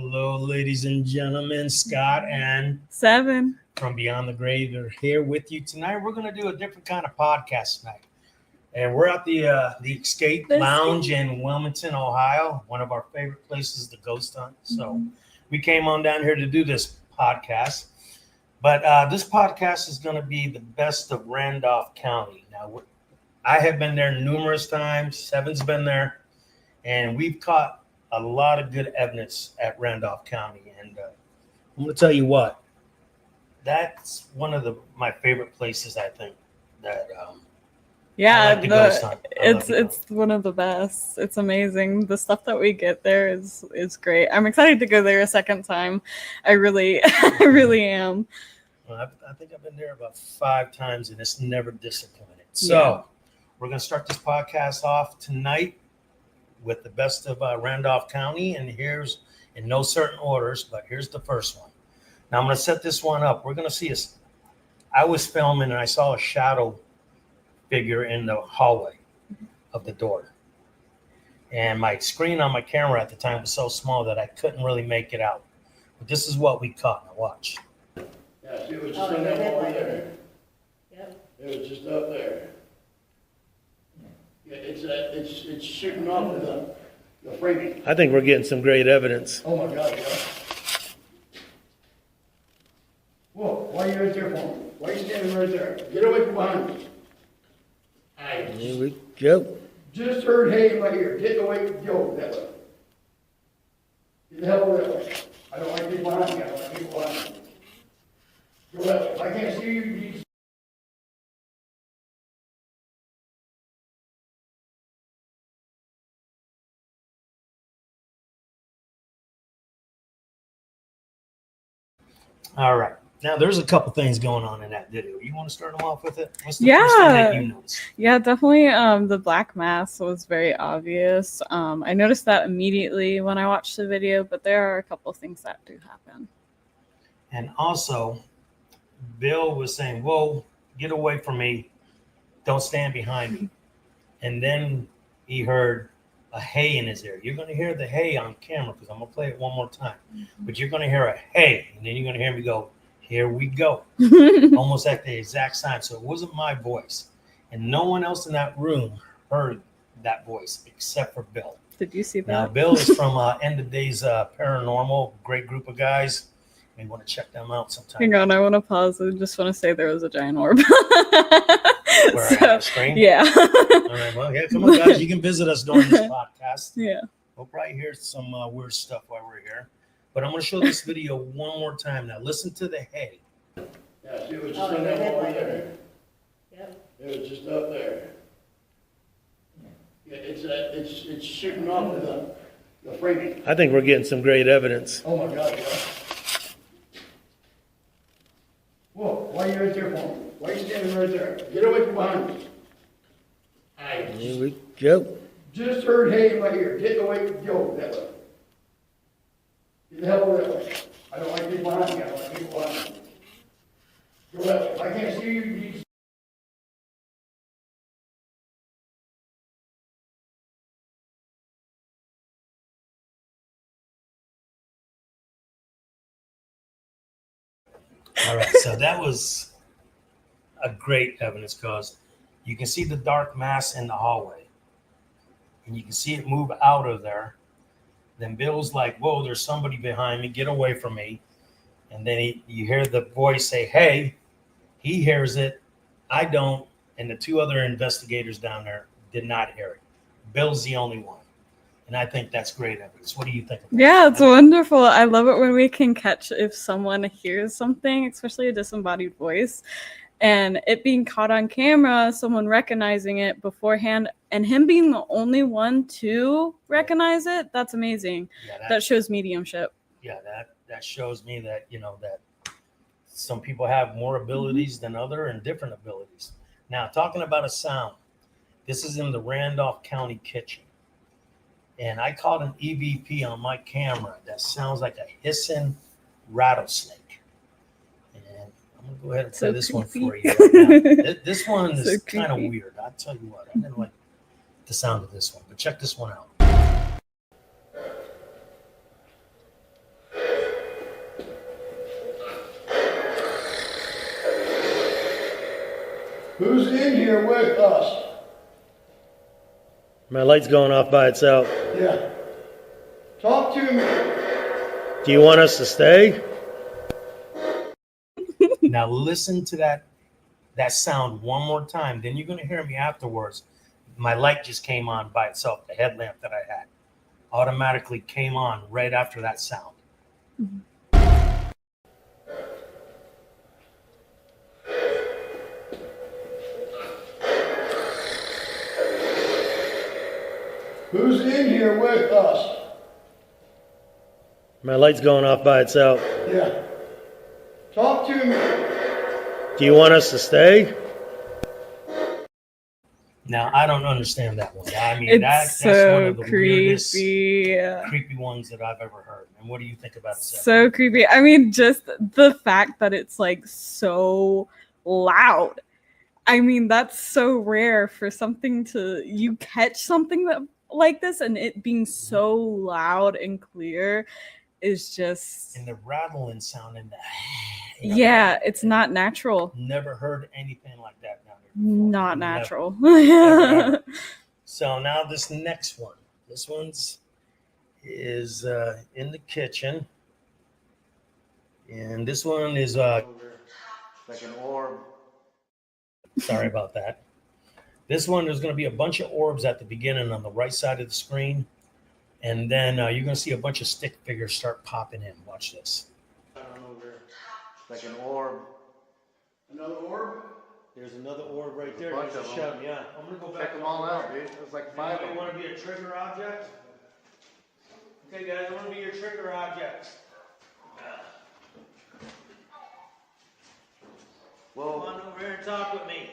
Hello, ladies and gentlemen. Scott and Seven from Beyond the Grave are here with you tonight. We're going to do a different kind of podcast tonight. And we're at the Escape Lounge in Wilmington, Ohio, one of our favorite places to ghost hunt. So we came on down here to do this podcast. But this podcast is going to be the best of Randolph County. Now, I have been there numerous times. Seven's been there. And we've caught a lot of good evidence at Randolph County. And I'm going to tell you what, that's one of my favorite places, I think, that I like to ghost hunt. It's one of the best. It's amazing. The stuff that we get there is great. I'm excited to go there a second time. I really am. Well, I think I've been there about 5 times, and it's never disappointed. So we're going to start this podcast off tonight with the best of Randolph County, and here's, in no certain orders, but here's the first one. Now I'm going to set this one up. We're going to see I was filming and I saw a shadow figure in the hallway of the door. And my screen on my camera at the time was so small that I couldn't really make it out. But this is what we caught. Now watch. Yeah, see, it was just on that wall right there. Yep. It was just up there. Yeah, it's shooting off of the framing. I think we're getting some great evidence. Oh my God, yeah. Whoa, why are you right there for me? Why are you standing right there? Get away from behind me. Here we go. Just heard hay in my ear. Get away, go that way. Get the hell over that way. I don't like people behind me. I don't like people behind me. Go that way. If I can't see you, All right. Now, there's a couple things going on in that video. You want to start them off with it? What's the first thing that you noticed? Yeah, definitely. The black mass was very obvious. I noticed that immediately when I watched the video, but there are a couple of things that do happen. And also, Bill was saying, whoa, get away from me. Don't stand behind me. And then he heard a hay in his ear. You're going to hear the hay on camera because I'm going to play it one more time. But you're going to hear a hay, and then you're going to hear me go, here we go. Almost at the exact time. So it wasn't my voice. And no one else in that room heard that voice except for Bill. Did you see that? Now, Bill is from End of Days Paranormal, great group of guys. You want to check them out sometime. Hang on, I want to pause. I just want to say there was a giant orb. Where I have a screen? Yeah. All right, well, yeah, come on, guys. You can visit us during this podcast. Yeah. We'll probably hear some weird stuff while we're here. But I'm going to show this video one more time. Now, listen to the hay. yeah, see, it was just on that wall right there. Yep. It was just up there. Yeah, it's shooting off of the framing. I think we're getting some great evidence. Oh my God, yeah. Whoa, why are you right there for me? Why are you standing right there? Get away from behind me. Here we go. Just heard hay in my ear. Get away, go that way. Get the hell over that way. I don't like people behind me. I don't like people behind me. Go that way. If I can't see you, All right, so that was a great evidence because you can see the dark mass in the hallway and you can see it move out of there. Then Bill's like, whoa, there's somebody behind me. Get away from me. And then you hear the voice say, hey, he hears it. I don't. And the 2 other investigators down there did not hear it. Bill's the only one. And I think that's great evidence. What do you think of that? Yeah, it's wonderful. I love it when we can catch if someone hears something, especially a disembodied voice, and it being caught on camera, someone recognizing it beforehand, and him being the only one to recognize it. That's amazing. Yeah, that shows mediumship. Yeah, that shows me that, that some people have more abilities than other and different abilities. Now, talking about a sound, this is in the Randolph County kitchen. And I caught an EVP on my camera that sounds like a hissing rattlesnake. And I'm going to go ahead and play this one for you. Right now. This one is kind of weird. I'll tell you what. I didn't like the sound of this one. But check this one out. Who's in here with us? My light's going off by itself. Yeah. Talk to me. Do you want us to stay? Now listen to that sound one more time. Then you're going to hear me afterwards. My light just came on by itself. The headlamp that I had automatically came on right after that sound. Mm-hmm. Who's in here with us? My light's going off by itself. Yeah. Talk to me. Do you want us to stay? Now, I don't understand that one. I mean, that's so one of the weirdest, creepy. creepy ones that I've ever heard. And what do you think about that? So creepy. I mean, just the fact that it's like so loud. I mean, that's so rare for something to you catch something that like this and it being so loud and clear is just And the rattling sound in the yeah, it's not natural. Never heard anything like that down there before. Not Never. natural. Never. So now this next one. This one's is in the kitchen. And this one is like an orb. sorry about that. This one, there's going to be a bunch of orbs at the beginning on the right side of the screen. And then you're going to see a bunch of stick figures start popping in. Watch this. I don't know where. Like an orb. Another orb? There's another orb right there. Bunch There's of a them. shove. Yeah, I'm going to go back. Check them all out, dude. There's like 5 of You them. want to be a trigger object? Okay, guys, I want to be your trigger objects. Come Well, on over here and talk with me.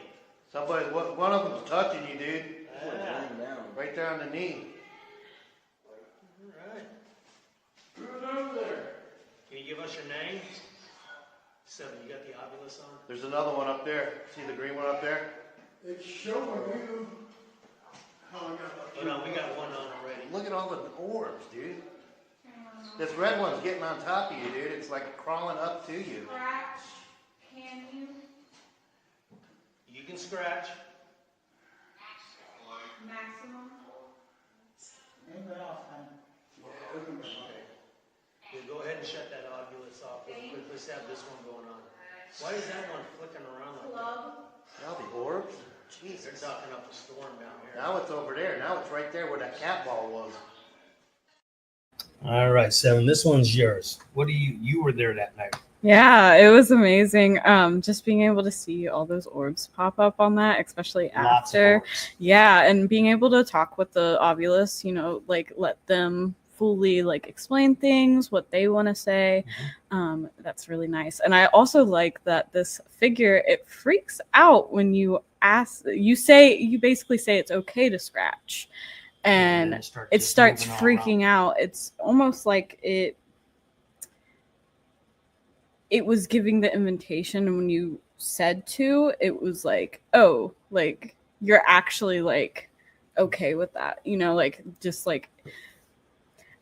somebody, one of them's touching you, dude. Yeah. Right there on the knee. All right. Who's over there? Can you give us your name? 7, you got the obulus on? There's another one up there. See the green one up there? It's showing you. Oh, I got Oh, no, we got one on already. Look at all the orbs, dude. This red one's getting on top of you, dude. It's like crawling up to you. Scratch, can you? You can scratch. Maximum? Yeah, go ahead and shut that obulus off. Let's have this one going on. Why is that one flicking around like that? Club? Now the orbs? They're Jesus. talking up a storm down here. Now it's over there. Now it's right there where that cat ball was. All right, 7. This one's yours. What do you were there that night? Yeah, it was amazing. Just being able to see all those orbs pop up on that, especially Lots of after. orbs. Yeah, and being able to talk with the ovulus, you know, like let them fully like explain things, what they want to say. That's really nice. And I also like that this figure, it freaks out when you basically say it's okay to scratch. And it starts freaking out. It's almost like it was giving the invitation, and when you said to, it was like, oh, like you're actually like okay with that, you know, like just like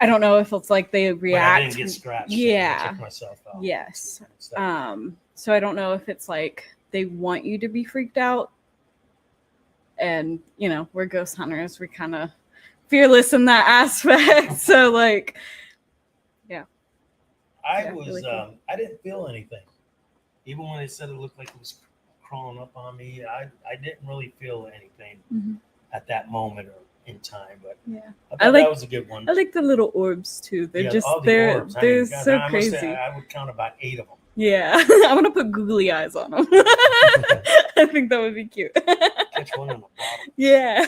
I don't know if it's like they react. But I didn't get scratched. Yeah. I took myself out. Yes. So, So I don't know if it's like they want you to be freaked out, and you know, we're ghost hunters, we're kind of fearless in that aspect. So like, yeah. I Yeah, was really cool. I didn't feel anything. Even when they said it looked like it was crawling up on me, I didn't really feel anything Mhm. at that moment or in time. But Yeah. I I thought like- that was a good one. I like the little orbs too. They're Yeah, just all the they're orbs. I mean, God, so I must say, crazy. I would count about 8 of them. Yeah, I'm gonna put googly eyes on them. I think that would be cute. Catch one in the bottom. Yeah.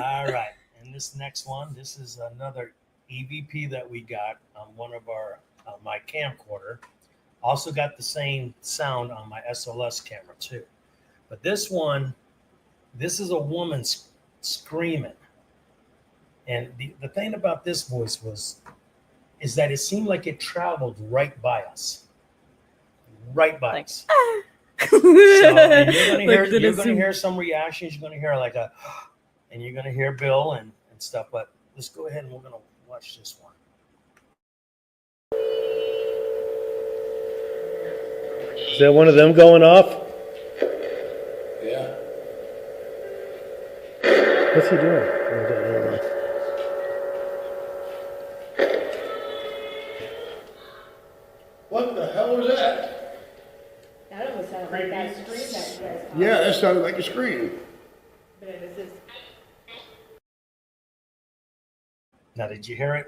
All right, and this next one, this is another EVP that we got on one of our my camcorder. Also got the same sound on my SLS camera too. But this one, this is a woman screaming. And the thing about this voice is that it seemed like it traveled right by us. Right by Like, us. So and you're gonna Like, hear did it seem- hear some reactions. You're gonna hear like a, and you're gonna hear Bill and stuff. But let's go ahead and we're gonna watch this one. Is that one of them going off? Yeah. What's he doing? What the hell was that? That almost sounded like that scream that you guys caught. Yeah, that sounded like a scream. But it was just, Now, did you hear it?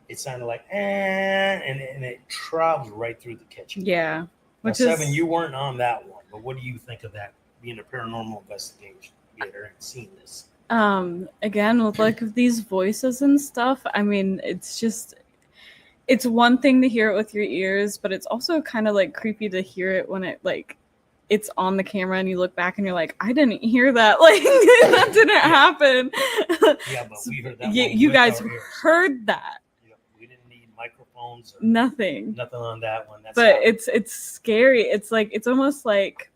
It sounded like, and it traveled right through the kitchen. Yeah. Now, Which Seven, is you weren't on that one, but what do you think of that, being a paranormal investigator and seeing this? again with like these voices and stuff, I mean, it's one thing to hear it with your ears, but it's also kind of like creepy to hear it when it like it's on the camera and you look back and you're like, I didn't hear that. Like that didn't happen. Yeah, but we heard that. You one guys with our ears. heard that. Yeah, we didn't need microphones or Nothing. nothing on that one. That's But how- it's scary. It's like it's almost like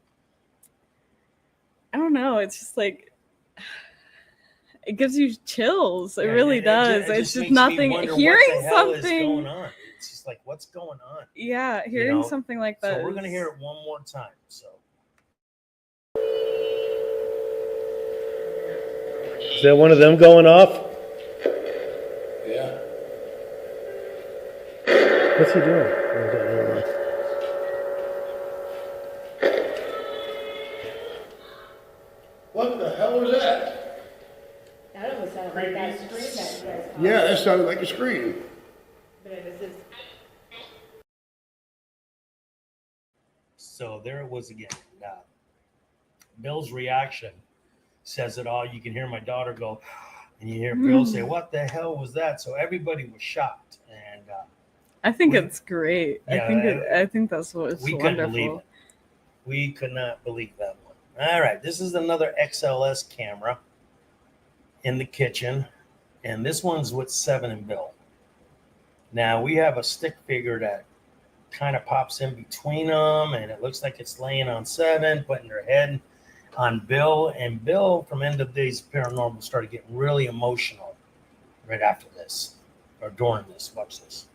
I don't know. It's just like it gives you chills. It Yeah, really it does. ju- it It's just makes me nothing. wonder Hearing what the hell is something. going on. It's just like, what's going on? Yeah, hearing know, something like that. So we're gonna is- hear it one more time. So. Is that one of them going off? Yeah. What's he doing? What the hell was that? that almost sounded like that scream that you guys caught. Yeah, that sounded like a scream. But it was just, So there it was again. Bill's reaction says it all. You can hear my daughter go, and you hear Bill say, "What the hell was that?" So everybody was shocked, and I think we- it's great. Yeah, I think that's what we it's couldn't believe wonderful. it. We could not believe that one. All right, this is another XLS camera in the kitchen, and this one's with Seven and Bill. Now we have a stick figure that kind of pops in between them, and it looks like it's laying on Seven, putting their head on Bill. And Bill, from End of Days Paranormal, started getting really emotional right after this, or during this. Watch this.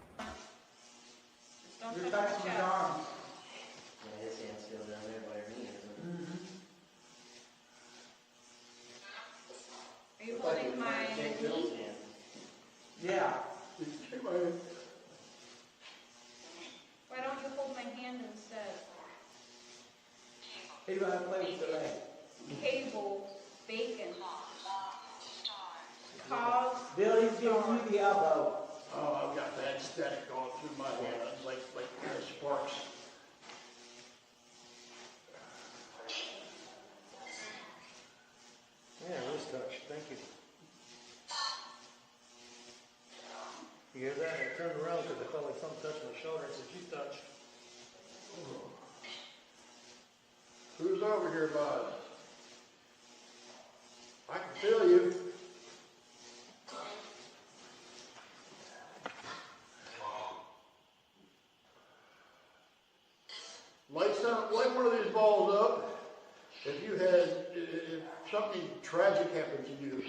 Don't touch my chest. Yeah, his hand's still down there by her knee, isn't it? Are you holding my Shake Bill's knee? hand. Yeah. Why don't you hold my hand instead? Cable, bacon. Cause. Billy's giving you the elbow. Oh, I've got that static going through my head, like sparks. Yeah, it was touched. Thank you. You hear that? I turned around because I felt like something touched my shoulder. I said, "You touched." Who's over here, bud? I can feel you. Light one of these balls up if something tragic happened to you.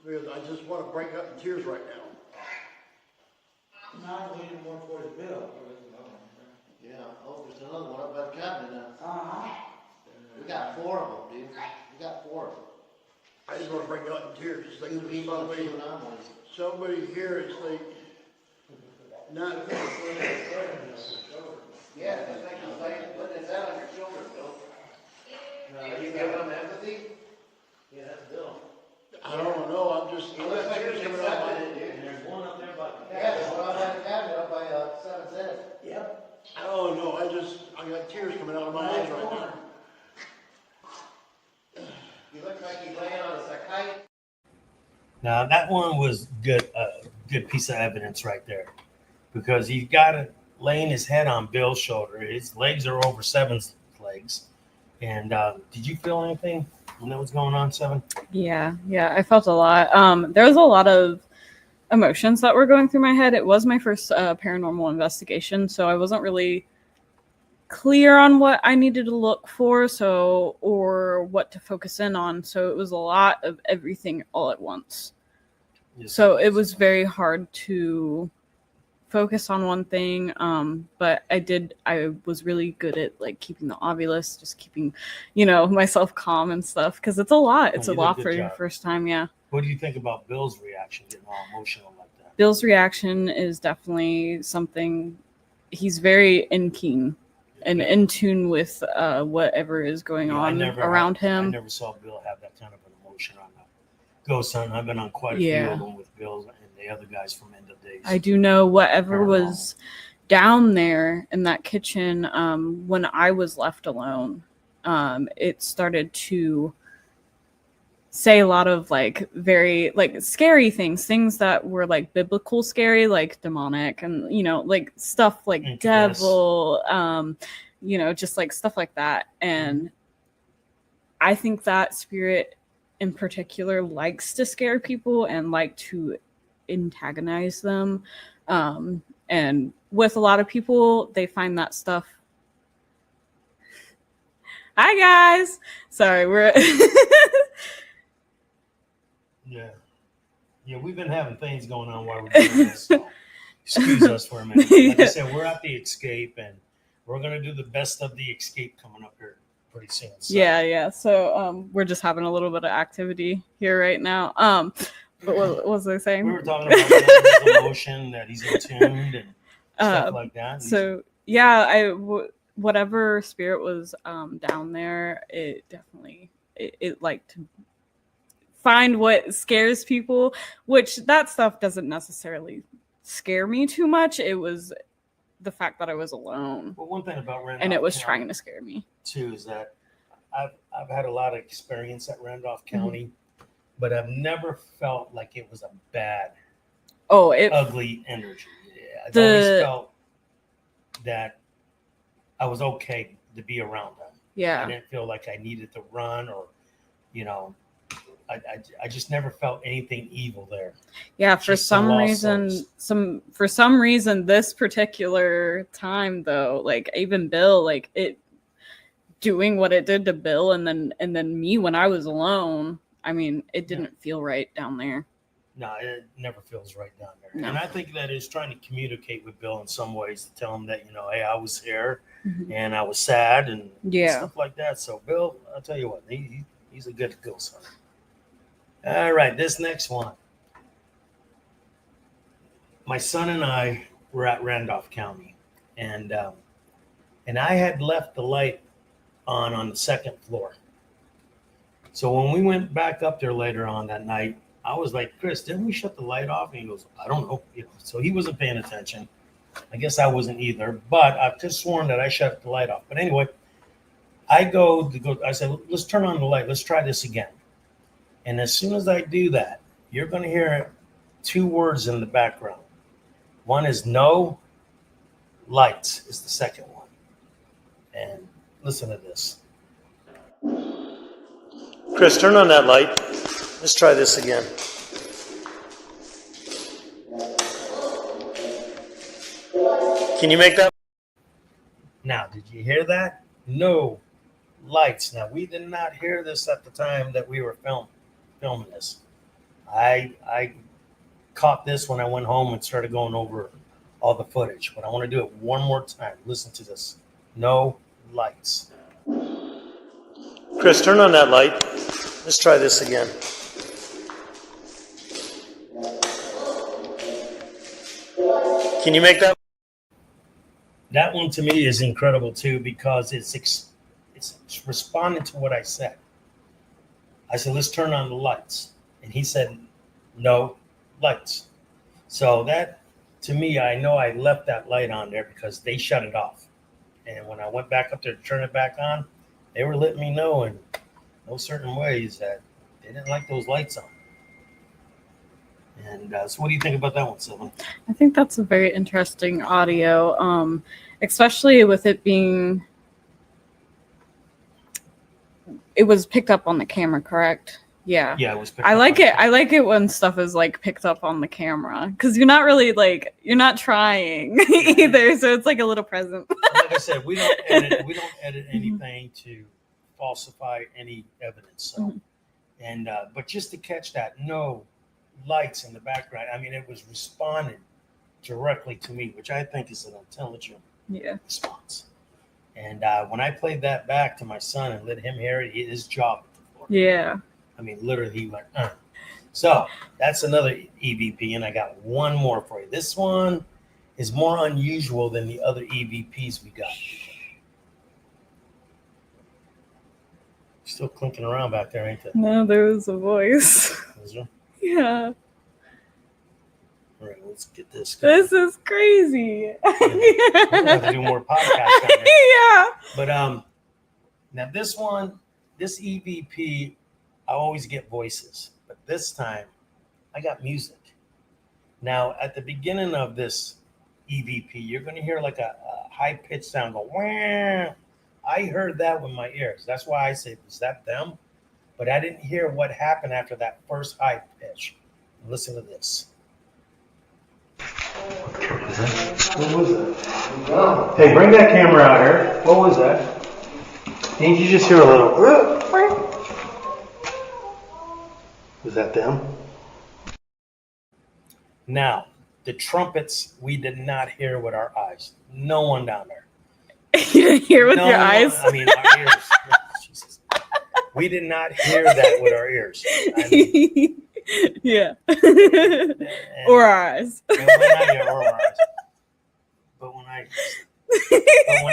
Because I just want to break up in tears right now. Now I'm leaning more towards Bill. Yeah, oh, there's another one up by the cabinet now. Uh-huh. We got 4 of them, dude. We got 4 of them. I just want to break up in tears. It's like You leave on the somebody, two anomalies. somebody here is like not. Yeah, it's like he's laying, putting his head on your shoulder, Bill. Are you giving him empathy? Yeah, that's Bill. I don't know. I'm just. He looks like tears he's coming out my- accepting it, dude. And there's one up there by the Yeah, there's one up by the cabinet, up by Seven's head. Yep. I don't know. I got tears coming out of my eyes right now. He looks like he's laying on a psychiatrist. Now that one was good, good piece of evidence right there, because he got it laying his head on Bill's shoulder. His legs are over Seven's legs. And did you feel anything when that was going on, Seven? Yeah, I felt a lot. There was a lot of emotions that were going through my head. It was my first paranormal investigation, so I wasn't really clear on what I needed to look for, or what to focus in on. So it was a lot of everything all at once. Yes. So it was very hard to focus on one thing. But I was really good at like keeping the ovulus, just keeping, myself calm and stuff. Because it's a lot. It's You a did a lot good for your job. first time. Yeah. What do you think about Bill's reaction, getting all emotional like that? Bill's reaction is definitely something. He's very keen and in tune with whatever is going on around him. I never saw Bill have that kind of an emotion on a ghost hunt. I've been on quite a few of them with Bill and the other guys from End of Days. I do know whatever was down there in that kitchen when I was left alone, it started to say a lot of like very like scary things that were like biblical scary, like demonic and like stuff like devil, just like stuff like that. And I think that spirit in particular likes to scare people and like to antagonize them. And with a lot of people, they find that stuff. Hi guys. Sorry, we're Yeah, we've been having things going on while we're doing this. So excuse us for a minute. Like I said, we're at the escape, and we're gonna do the best of the escape coming up here pretty soon. So. Yeah. So we're just having a little bit of activity here right now. But what was I saying? We were talking about his emotion, that he's attuned and stuff like that. So yeah, whatever spirit was down there, it definitely it liked to find what scares people, which that stuff doesn't necessarily scare me too much. It was the fact that I was alone. Well, one thing about Randolph and it was County, trying to scare me too, is that I've had a lot of experience at Randolph County, but I've never felt like it was a bad, ugly energy. Yeah, I've always felt that I was okay to be around them. Yeah, I didn't feel like I needed to run or, I just never felt anything evil there. Yeah, for some reason, this particular time though, like even Bill, like it doing what it did to Bill, and then me when I was alone. I mean, it didn't feel right down there. No, it never feels right down there. No. And I think that is trying to communicate with Bill in some ways to tell him that, hey, I was here and I was sad and stuff like that. So Bill, I'll tell you what, he's a good ghost hunter. All right, this next one. My son and I were at Randolph County, and I had left the light on the second floor. So when we went back up there later on that night, I was like, Chris, didn't we shut the light off? And he goes, I don't know. So he wasn't paying attention. I guess I wasn't either, but I've just sworn that I shut the light off. But anyway, I said, let's turn on the light. Let's try this again. And as soon as I do that, you're going to hear two words in the background. One is no, lights is the second one. And listen to this. Chris, turn on that light. Let's try this again. Can you make that? Now, did you hear that? No lights. Now, we did not hear this at the time that we were filming this. I caught this when I went home and started going over all the footage, but I want to do it one more time. Listen to this. No lights. Chris, turn on that light. Let's try this again. Can you make that? That one to me is incredible too, because it's responding to what I said. I said, let's turn on the lights. And he said, no lights. So that, to me, I know I left that light on there because they shut it off. And when I went back up there to turn it back on, they were letting me know in no certain ways that they didn't like those lights on. And so what do you think about that one, Sylvan? I think that's a very interesting audio, especially with it being... It was picked up on the camera, correct? Yeah. Yeah, it was picked I up like on it. I like it when stuff is like picked up on the camera because you're not really like you're not trying either, so it's like a little present. Like I said, we don't edit anything to falsify any evidence. So, and but just to catch that no lights in the background, I mean, it was responding directly to me, which I think is an intelligent Yeah. response. And when I played that back to my son and let him hear it, his jaw hit the floor. Yeah. I mean, literally, he went, So that's another EVP, and I got one more for you. This one is more unusual than the other EVPs we got. Still clinking around back there, ain't it? No, there was a voice. Is there? Yeah. All right, let's get this going. This is crazy. We're gonna have to do more podcasts down there. Yeah. But now this one, this EVP, I always get voices, but this time I got music. Now at the beginning of this EVP, you're gonna hear like a high-pitched sound go wah. I heard that with my ears. That's why I say, is that them? But I didn't hear what happened after that first high pitch. Listen to this. What was that? Hey, bring that camera out here. What was that? Didn't you just hear a little? Was that them? Now, the trumpets, we did not hear with our eyes. No one down there. You didn't hear with No your one- eyes? I mean, our ears. Jesus. We did not hear that with our ears. I mean, Yeah. and- Or our eyes. and when I, yeah, or our eyes. But when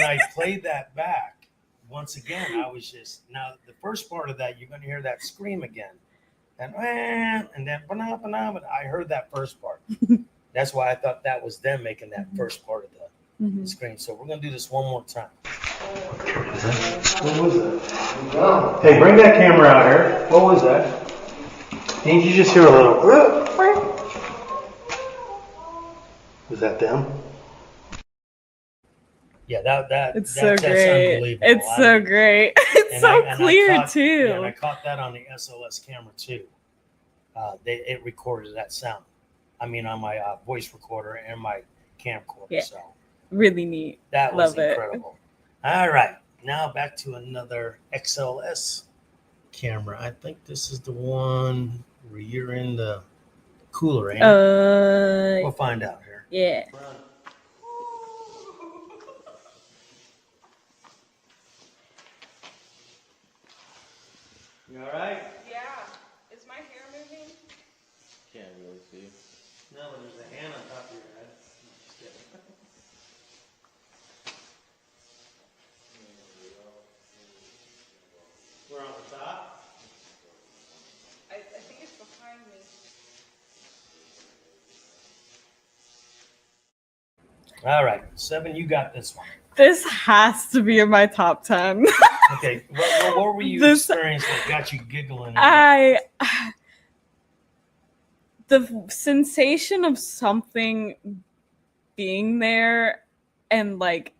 I played that back, once again, I was just, now the first part of that, you're going to hear that scream again. And then, but I heard that first part. That's why I thought that was them making that first part of the screen. So we're going to do this one more time. What was that? Hey, bring that camera out here. What was that? Didn't you just hear a little? Was that them? Yeah, that's so great. unbelievable. It's I so mean, great. It's and so I clear caught, too. Yeah, and I caught that on the SLS camera too. It recorded that sound. I mean, on my voice recorder and my camcorder. Yeah. So Really neat. that was Love it. incredible. All right, now back to another XLS camera. I think this is the one where you're in the cooler, ain't it? We'll find out here. Yeah. You alright? Yeah. Is my hair moving? Can't really see. No, but there's a hand on top of your head. Just kidding. We're on the top. I think it's behind me. All right, 7, you got this one. This has to be in my top 10. Okay, what were you This- experiencing that got you giggling? The sensation of something being there and like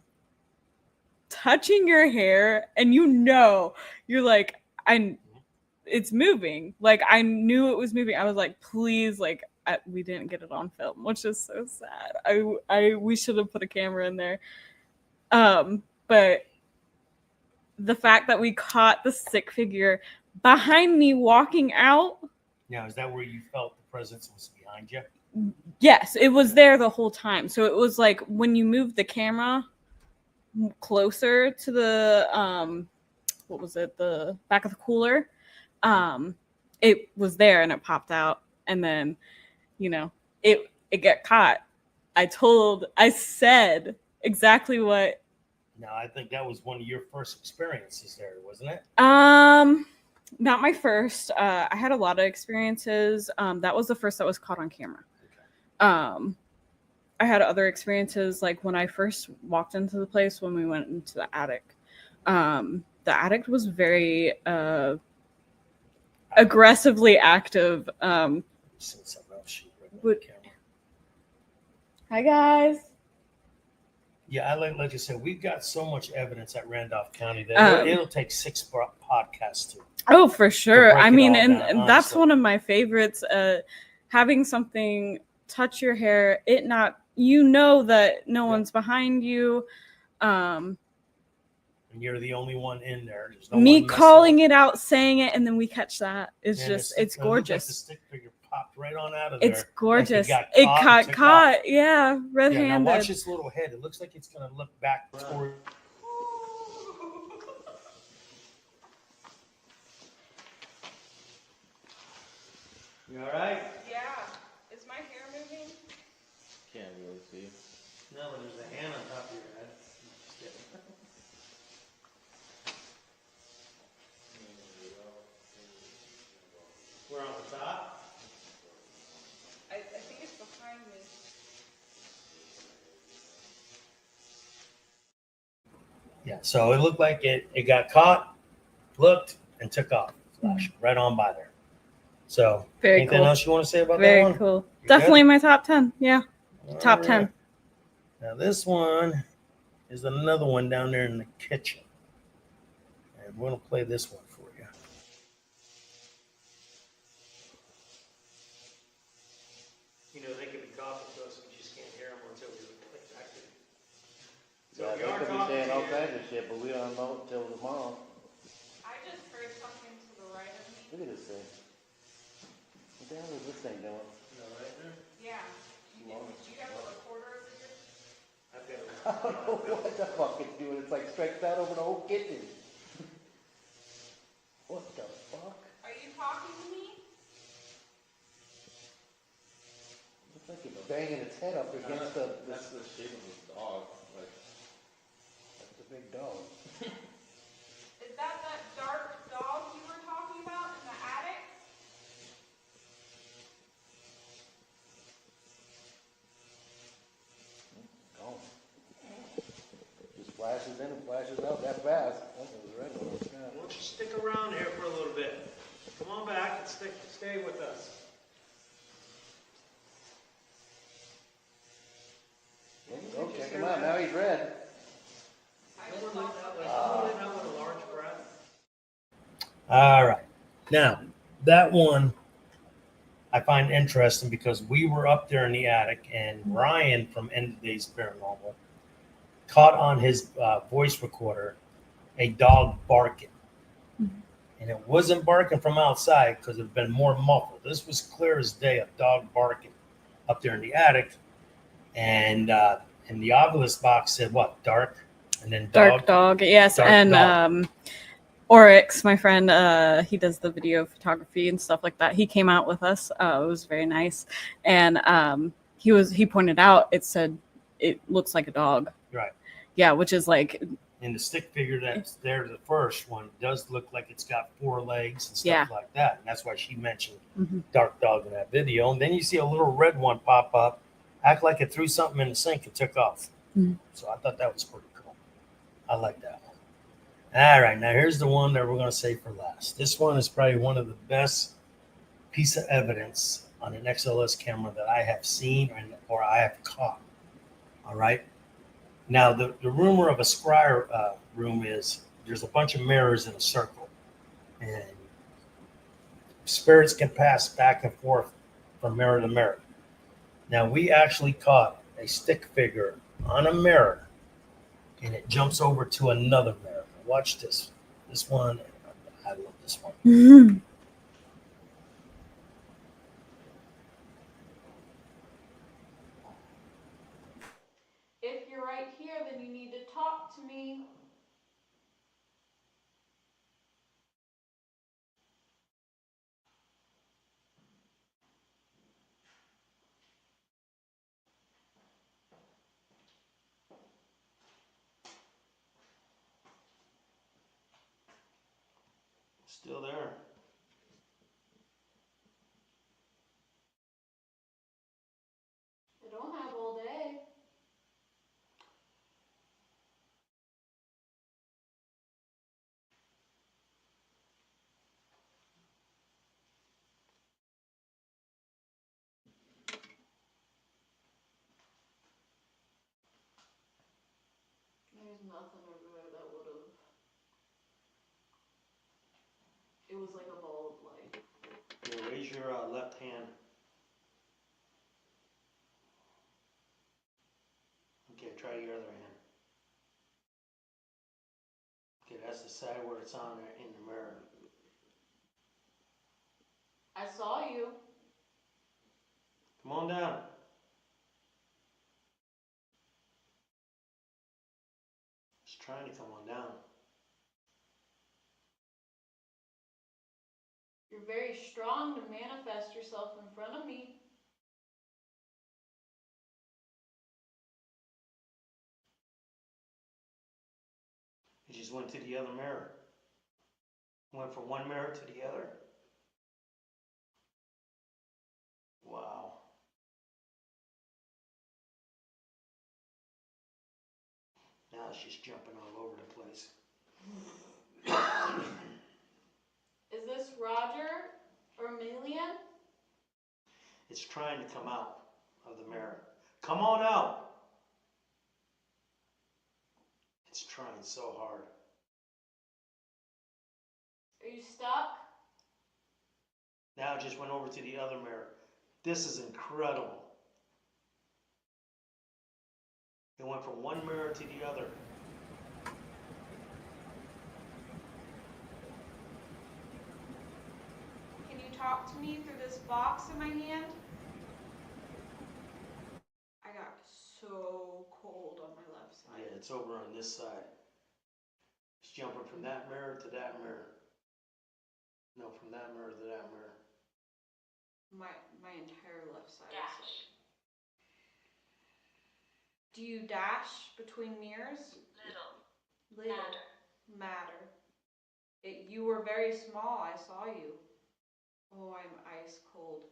touching your hair, and you're like, it's moving. Like I knew it was moving. I was like, please, like we didn't get it on film, which is so sad. We should have put a camera in there. But the fact that we caught the stick figure behind me walking out. Now, is that where you felt the presence was behind you? Yes, it was there the whole time. So it was like when you moved the camera closer to the what was it, the back of the cooler, it was there and it popped out, and then it got caught. I said exactly what. No, I think that was one of your first experiences there, wasn't it? Not my first. I had a lot of experiences. That was the first that was caught on camera. Okay. I had other experiences, like when I first walked into the place, when we went into the attic. The attic was very aggressively active. Seen something else shoot right on Would- the camera. Hi guys. Yeah, like I said, we've got so much evidence at Randolph County that it'll take 6 podcasts to. Oh, for sure. break I it mean, all and down, that's honestly. one of my favorites. Having something touch your hair, that no one's behind you. And you're the only one in there. There's no Me one calling it out, saying it, and then we catch that. It's And just, it it's looked like the gorgeous. stick figure popped right on out of there. It's gorgeous. Like It and got took off. caught. Yeah, Yeah, now watch red-handed. this little head. It looks like it's gonna look back toward. You all right? Yeah. Is my hair moving? Can't really see. No, but there's a hand on top of your head. Just kidding. We're on the top. I think it's behind me. Yeah, so it looked like it got caught, looked, and took off. Flash right on by there. So, Very anything cool. else you want to say about that Very one? cool. You Definitely good? my top 10. Yeah, top All 10. right. Now this one is another one down there in the kitchen. And we're going to play this one for you. You know, they could be talking to us, we just can't hear them until we click back to. So Yeah, we they are could be talking saying all to you. kinds of shit, but we don't know until tomorrow. I just heard something to the right of me. Look at this thing. What the hell is this thing doing? Right there. Yeah. Do you have a recorder over here? I've got I don't know what the fuck it's doing. It's like stretched out over the whole kitchen. What the fuck? Are you talking to me? Looks like it's banging its head up against the. That's the shape of his dog. Like, That's a big dog. Is that dark dog you were talking about in the attic? Gone. Just flashes in and flashes out that fast. That's a red one. Why don't you stick around here for a little bit? Come on back and stay with us. Oh, check him out. Now he's red. I just saw something. All right. Now, that one I find interesting because we were up there in the attic and Ryan from End of Days Paranormal caught on his voice recorder a dog barking. And it wasn't barking from outside because it had been more muffled. This was clear as day, a dog barking up there in the attic. And the obelisk box said what? Dark? And then Dark dog. Yes. Dark and dog. Oryx, my friend, he does the video photography and stuff like that. He came out with us. It was very nice. And he pointed out, it said it looks like a dog. Right. Yeah, which is like, And the stick figure that's there, the first one, does look like it's got 4 legs and stuff Yeah. like that. And that's why she mentioned Mhm. dark dog in that video. And then you see a little red one pop up, act like it threw something in the sink and took off. Mhm. So I thought that was pretty cool. I like that one. All right, now here's the one that we're going to save for last. This one is probably one of the best piece of evidence on an XLS camera that I have seen or I have caught. All right. Now, the rumor of a scry room is there's a bunch of mirrors in a circle, and spirits can pass back and forth from mirror to mirror. Now, we actually caught a stick figure on a mirror, and it jumps over to another mirror. Watch this. This one, I love this one. If you're right here, then you need to talk to me. Still there. I don't have all day. There's nothing over there that would have. It was like a ball of light. Here, raise your left hand. Okay, try your other hand. Okay, that's the side where it's on there in the mirror. I saw you. Come on down. Just trying to come on down. You're very strong to manifest yourself in front of me. He just went to the other mirror. Went from one mirror to the other. Wow. Now it's just jumping all over the place. Is this Roger or Millian? It's trying to come out of the mirror. Come on out. It's trying so hard. Are you stuck? Now it just went over to the other mirror. This is incredible. It went from one mirror to the other. Can you talk to me through this box in my hand? I got so cold on my left side. Yeah, it's over on this side. It's jumping from that mirror to that mirror. No, from that mirror to that mirror. My entire left side. Dash. Do you dash between mirrors? Little. Matter. You were very small. I saw you. Oh, I'm ice cold.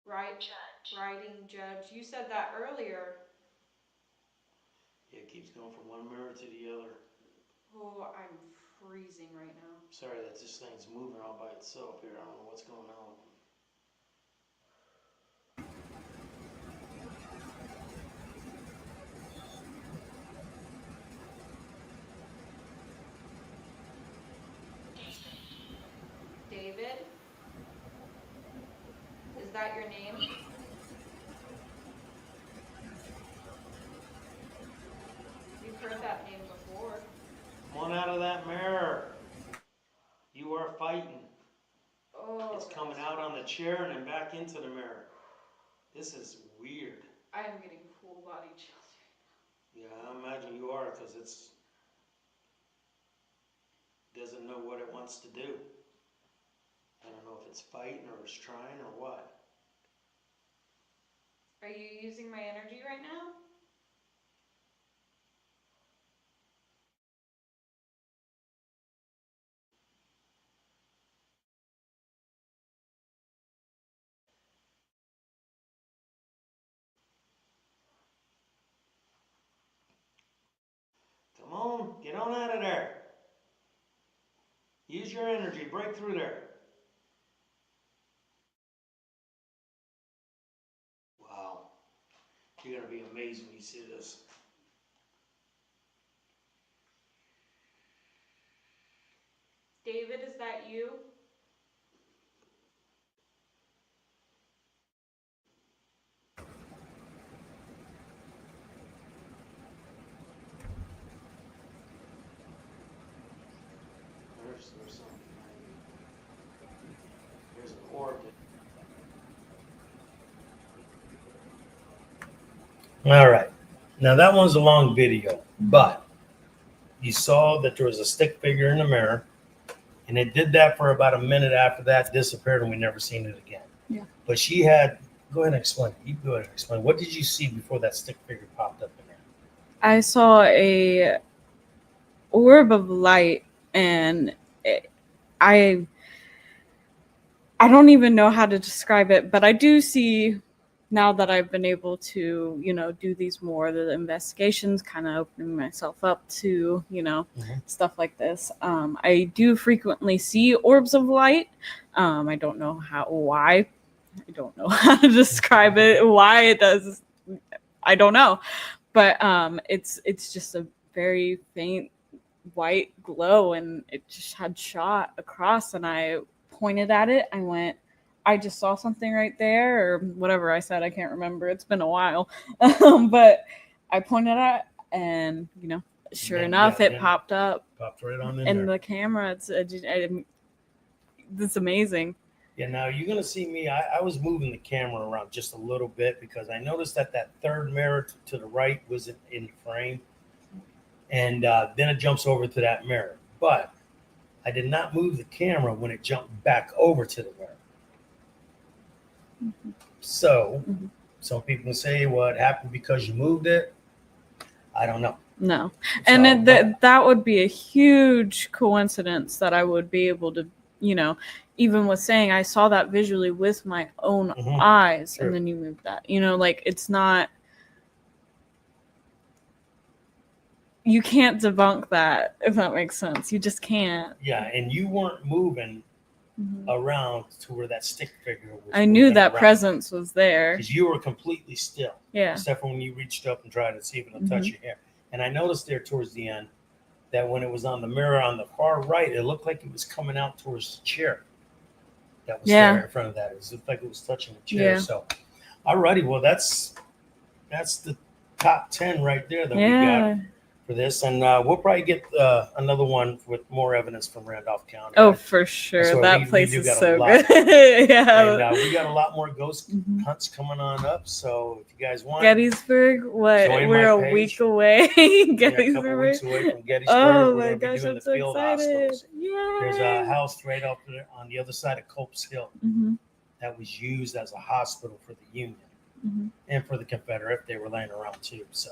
Writing judge. You said that earlier. Yeah, it keeps going from one mirror to the other. Oh, I'm freezing right now. Sorry that this thing's moving all by itself here. I don't know what's going on. David? Is that your name? You've heard that name before. Come on out of that mirror. You are fighting. Oh. It's coming out on the chair and then back into the mirror. This is weird. I am getting full body chills right Yeah, I imagine you are, because it's doesn't know what it wants to do. I don't know if it's fighting or it's trying or what. now. Are you using my energy right now? Come on, get on out of there. Use your energy, break through there. Wow. You're going to be amazed when you see this. David, is that you? There's something. There's an orb. All right. Now that one's a long video, but you saw that there was a stick figure in the mirror, and it did that for about a minute. After that, disappeared, and we never seen it again. Yeah. But she had. Go ahead and explain. You go ahead and explain. What did you see before that stick figure popped up in there? I saw a orb of light, and I don't even know how to describe it, but I do see, now that I've been able to, do these more, the investigations, kind of opening myself up to, stuff like this. I do frequently see orbs of light. I don't know why. I don't know how to describe it. Why it does, I don't know. But it's just a very faint white glow, and it just had shot across, and I pointed at it. I went, I just saw something right there, or whatever I said. I can't remember. It's been a while. But I pointed at it, and, sure enough, it popped up. Popped right on in in there. the camera. It's amazing. Yeah, now you're gonna see me. I was moving the camera around just a little bit because I noticed that third mirror to the right was in frame, and then it jumps over to that mirror. But I did not move the camera when it jumped back over to the mirror. So Mhm. some people say, "Well, it happened because you moved it." I don't know. No. So, And but- that would be a huge coincidence that I would be able to, even with saying I saw that visually with my own Mhm. eyes, Sure. and then you moved that. Like it's not. You can't debunk that, if that makes sense. You just can't. yeah, and you weren't moving Mhm. around to where that stick figure was. I knew that presence was there. because you were completely still. Yeah. Except for when you reached up and tried to see if it would Mhm. touch your hair. And I noticed there towards the end that when it was on the mirror on the far right, it looked like it was coming out towards the chair that was Yeah. there in front of that. It looked like it was touching the chair. Yeah. So, alrighty, well, that's the top 10 right there that we got Yeah. for this, and we'll probably get another one with more evidence from Randolph County. Oh, Right? for That's sure. what That we place do is got a so lot. good. Yeah. And we got a lot more ghost Mhm. hunts coming on up. So if you guys want, Gettysburg, what? Join We're my a page. week away. yeah, a couple Gettysburg. weeks away from Gettysburg, Oh we're my going to be gosh, doing I'm the so field excited. hospitals. Yeah. There's a house right up there on the other side of Cope's Hill hmm that was used as a hospital for the Union hmm and for the Confederate. They were laying around too. So,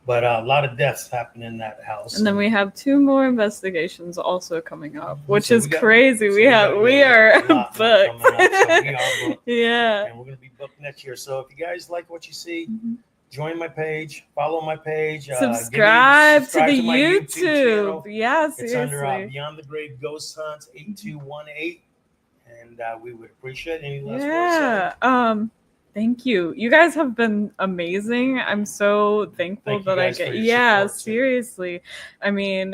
but a lot of deaths happened in that house. And then we have 2 more investigations also coming up, which So is we got- crazy. so we got- are yeah, a lot more booked. coming up. So we are booked. Yeah. And we're going to be booked next year. So if you guys like what you see, Mhm. join my page, follow my page, Subscribe to the my YouTube. channel. Yeah, It's under seriously. Beyond the Grave Ghost Hunts 8218, and we would appreciate any last words. Yeah. Thank you. You guys have been amazing. I'm so thankful Thank you that I guys for get. your Yeah, support, too. seriously. I mean,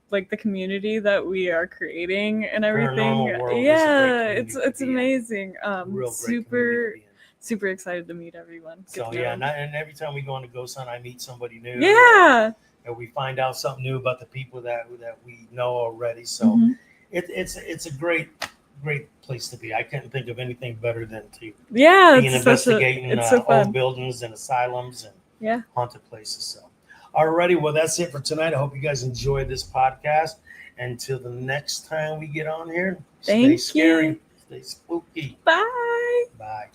like the community that we are creating and everything. Paranormal world is a great Yeah, community to it's be in. amazing. Real great Super community to be in. super excited to meet everyone. Get So to know yeah, them. and every time we go on a ghost hunt, I meet somebody new. Yeah. And we find out something new about the people that we know already. So Mhm. it's a great place to be. I couldn't think of anything better than to Yeah, be it's such a investigating it's so old fun. buildings and asylums and Yeah. haunted places. So, alrighty, well, that's it for tonight. I hope you guys enjoyed this podcast. Until the next time we get on here, stay Thank scary, you. stay spooky. Bye. Bye.